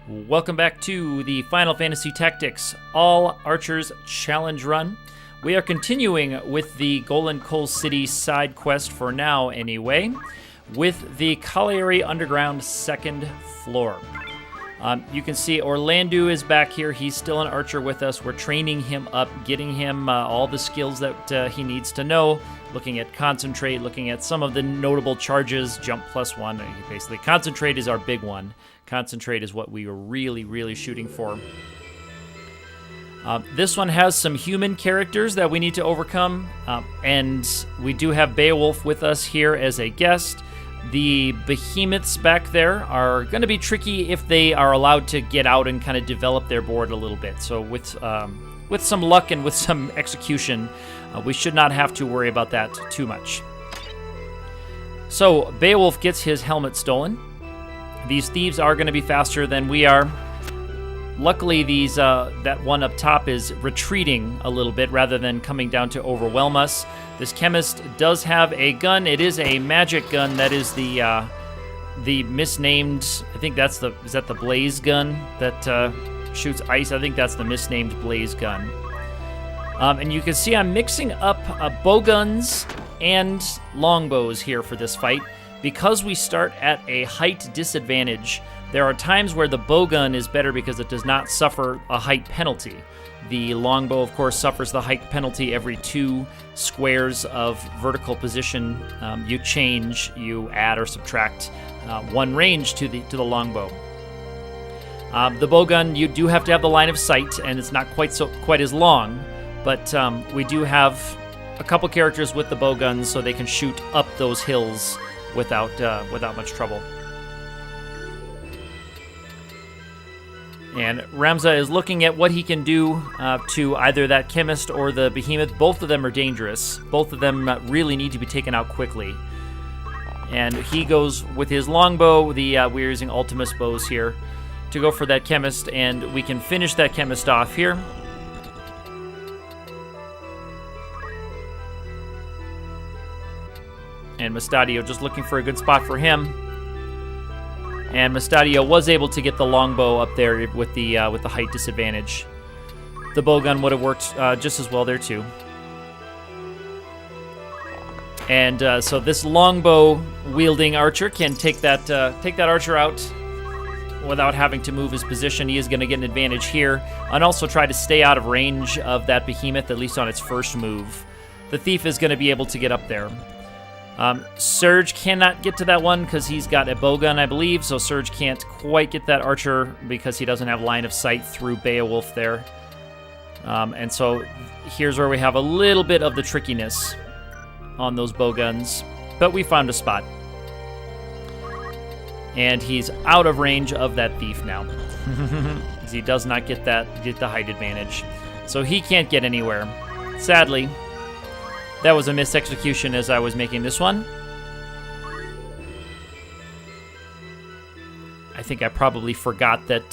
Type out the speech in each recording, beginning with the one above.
Welcome back to the Final Fantasy Tactics All Archers Challenge Run. We are continuing with the Golden Coal City side quest for now anyway, with the Colliery Underground second floor. You can see Orlando is back here. He's still an archer with us. We're training him up, getting him all the skills that he needs to know, looking at concentrate, looking at some of the notable charges, jump +1. Basically, concentrate is our big one. Concentrate is what we were really shooting for. This one has some human characters that we need to overcome, and we do have Beowulf with us here as a guest. The behemoths back there are going to be tricky if they are allowed to get out and kind of develop their board a little bit. So with some luck and with some execution, we should not have to worry about that too much. So Beowulf gets his helmet stolen. These thieves are going to be faster than we are. Luckily, that one up top is retreating a little bit rather than coming down to overwhelm us. This chemist does have a gun. It is a magic gun. That is the misnamed. I think is that the blaze gun that shoots ice? I think that's the misnamed blaze gun. And you can see I'm mixing up bowguns and longbows here for this fight. Because we start at a height disadvantage, there are times where the bowgun is better because it does not suffer a height penalty. The longbow, of course, suffers the height penalty every 2 squares of vertical position. You add or subtract 1 range to the longbow. The bowgun, you do have to have the line of sight, and it's not quite as long, but we do have a couple characters with the bowguns so they can shoot up those hills without much trouble. And Ramza is looking at what he can do to either that chemist or the behemoth. Both of them are dangerous. Both of them really need to be taken out quickly. And he goes with his longbow. We're using Ultimus bows here to go for that chemist, and we can finish that chemist off here. And Mustadio just looking for a good spot for him. And Mustadio was able to get the longbow up there with the height disadvantage. The bowgun would have worked just as well there too. And so this longbow wielding archer can take that archer out without having to move his position. He is going to get an advantage here, and also try to stay out of range of that behemoth at least on its first move. The thief is going to be able to get up there. Surge cannot get to that one because he's got a bowgun, I believe, so Surge can't quite get that archer because he doesn't have line of sight through Beowulf there. And so here's where we have a little bit of the trickiness on those bowguns, but we found a spot. And he's out of range of that thief now. Because he does not get the height advantage. So he can't get anywhere. Sadly. That was a misexecution as I was making this one. I think I probably forgot that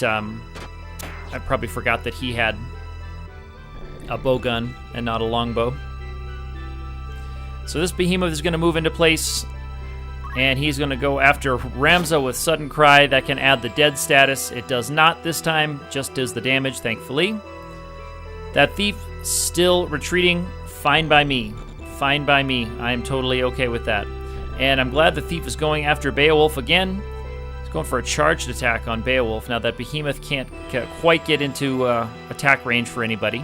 he had a bowgun and not a longbow. So this behemoth is going to move into place, and he's going to go after Ramza with Sudden Cry. That can add the dead status. It does not this time, just does the damage, thankfully. That thief still retreating. Fine by me. Fine by me. I am totally okay with that. And I'm glad the thief is going after Beowulf again. He's going for a charged attack on Beowulf. Now that behemoth can't quite get into attack range for anybody.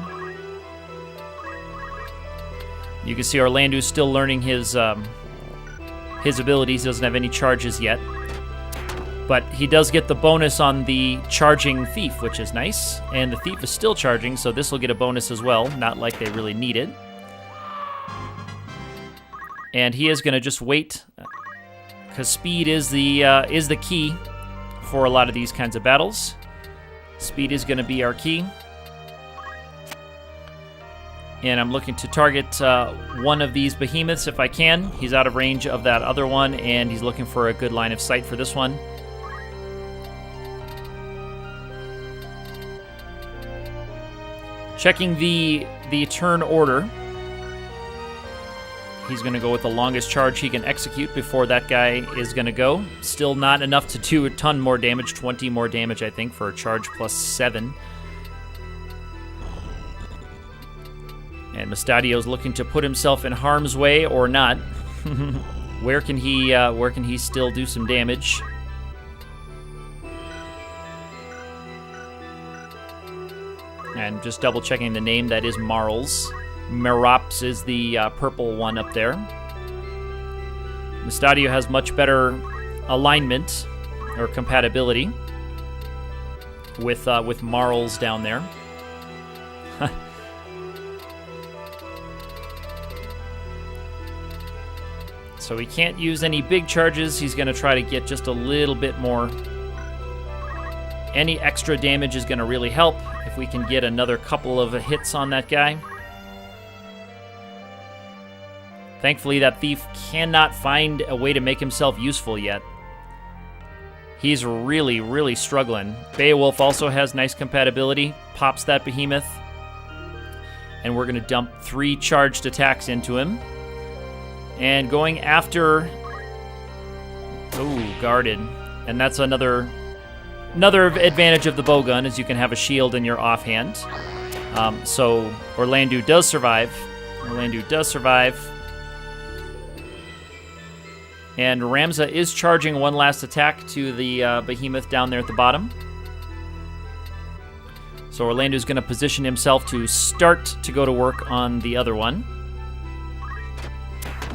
You can see Orlando's still learning his abilities. He doesn't have any charges yet. But he does get the bonus on the charging thief, which is nice. And the thief is still charging, so this will get a bonus as well. Not like they really need it. And he is going to just wait, because speed is the key for a lot of these kinds of battles. Speed is going to be our key. And I'm looking to target one of these behemoths if I can. He's out of range of that other one, and he's looking for a good line of sight for this one. Checking the turn order. He's going to go with the longest charge he can execute before that guy is going to go. Still not enough to do a ton more damage, 20 more damage, I think, for a charge plus 7. And Mustadio's looking to put himself in harm's way or not. Where can he still do some damage? And just double checking the name, that is Marls. Merops is the purple one up there. Mustadio has much better alignment or compatibility with Marls down there. So he can't use any big charges. He's going to try to get just a little bit more. Any extra damage is going to really help if we can get another couple of hits on that guy. Thankfully, that thief cannot find a way to make himself useful yet. He's really, really struggling. Beowulf also has nice compatibility. Pops that behemoth. And we're going to dump 3 charged attacks into him. And going after... Ooh, guarded. And that's another advantage of the bowgun, is you can have a shield in your offhand. So Orlandu does survive. And Ramza is charging one last attack to the behemoth down there at the bottom. So Orlandu's going to position himself to start to go to work on the other one.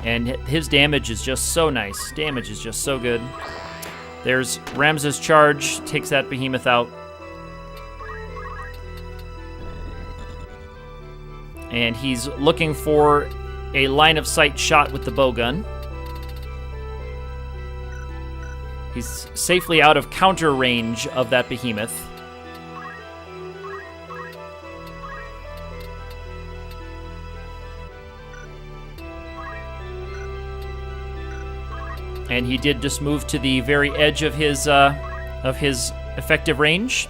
And his damage is just so nice. Damage is just so good. There's Ramza's charge, takes that behemoth out. And he's looking for a line of sight shot with the bowgun. He's safely out of counter range of that behemoth. And he did just move to the very edge of his effective range.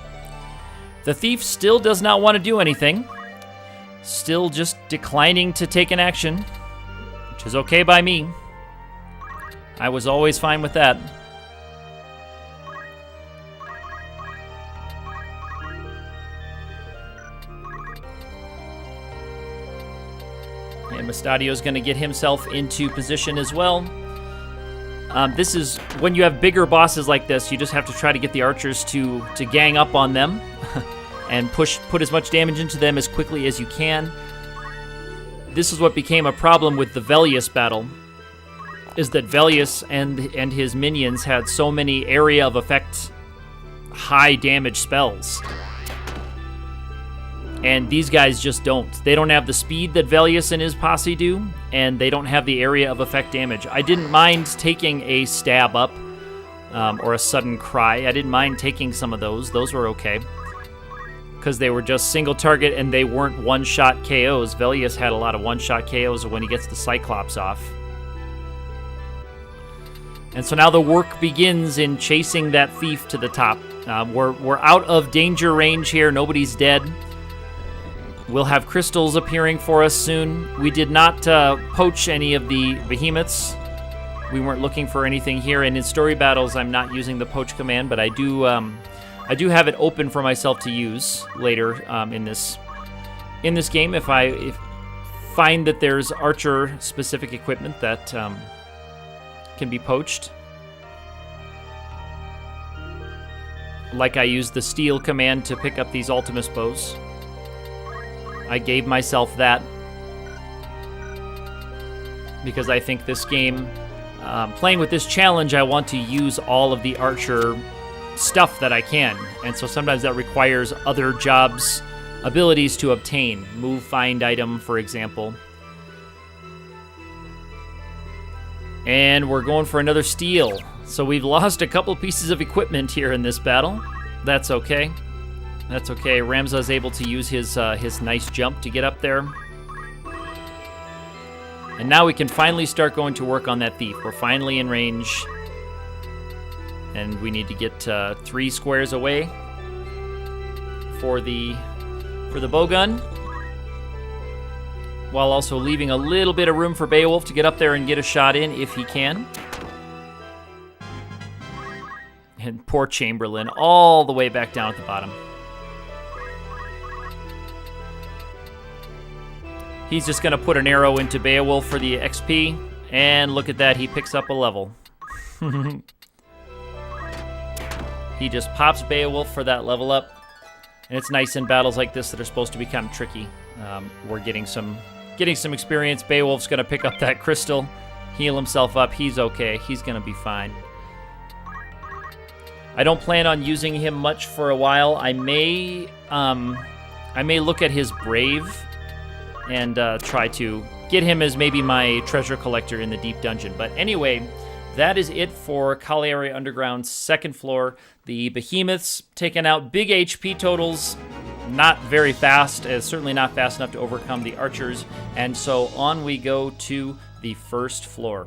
The thief still does not want to do anything. Still just declining to take an action, which is okay by me. I was always fine with that. And Mustadio's going to get himself into position as well. This is, when you have bigger bosses like this, you just have to try to get the archers to gang up on them and put as much damage into them as quickly as you can. This is what became a problem with the Velius battle, is that Velius and his minions had so many area of effect, high damage spells. And these guys just don't. They don't have the speed that Velius and his posse do, and they don't have the area of effect damage. I didn't mind taking a stab up or a sudden cry. I didn't mind taking some of those. Those were okay, because they were just single target and they weren't one-shot KOs. Velius had a lot of one-shot KOs when he gets the Cyclops off. And so now the work begins in chasing that thief to the top. We're out of danger range here. Nobody's dead. We'll have crystals appearing for us soon. We did not poach any of the behemoths. We weren't looking for anything here. And in story battles, I'm not using the poach command, but I do have it open for myself to use later in this game if I find that there's archer-specific equipment that can be poached. Like I used the steel command to pick up these Ultimus bows. I gave myself that because I think this game, playing with this challenge, I want to use all of the archer stuff that I can. And so sometimes that requires other jobs' abilities to obtain. Move, find item, for example. And we're going for another steal. So we've lost a couple pieces of equipment here in this battle. That's okay. That's okay. Ramza is able to use his nice jump to get up there. And now we can finally start going to work on that thief. We're finally in range. And we need to get 3 squares away for the bowgun. while also leaving a little bit of room for Beowulf to get up there and get a shot in if he can. And poor Chamberlain, all the way back down at the bottom. He's just going to put an arrow into Beowulf for the XP, and look at that, he picks up a level. He just pops Beowulf for that level up, and it's nice in battles like this that are supposed to be kind of tricky. We're getting some experience. Beowulf's going to pick up that crystal, heal himself up. He's okay. He's going to be fine. I don't plan on using him much for a while. I may look at his brave and try to get him as maybe my treasure collector in the deep dungeon. But anyway, that is it for Colliery Underground's second floor. The behemoths taking out big HP totals, not very fast, certainly not fast enough to overcome the archers. And so on we go to the first floor.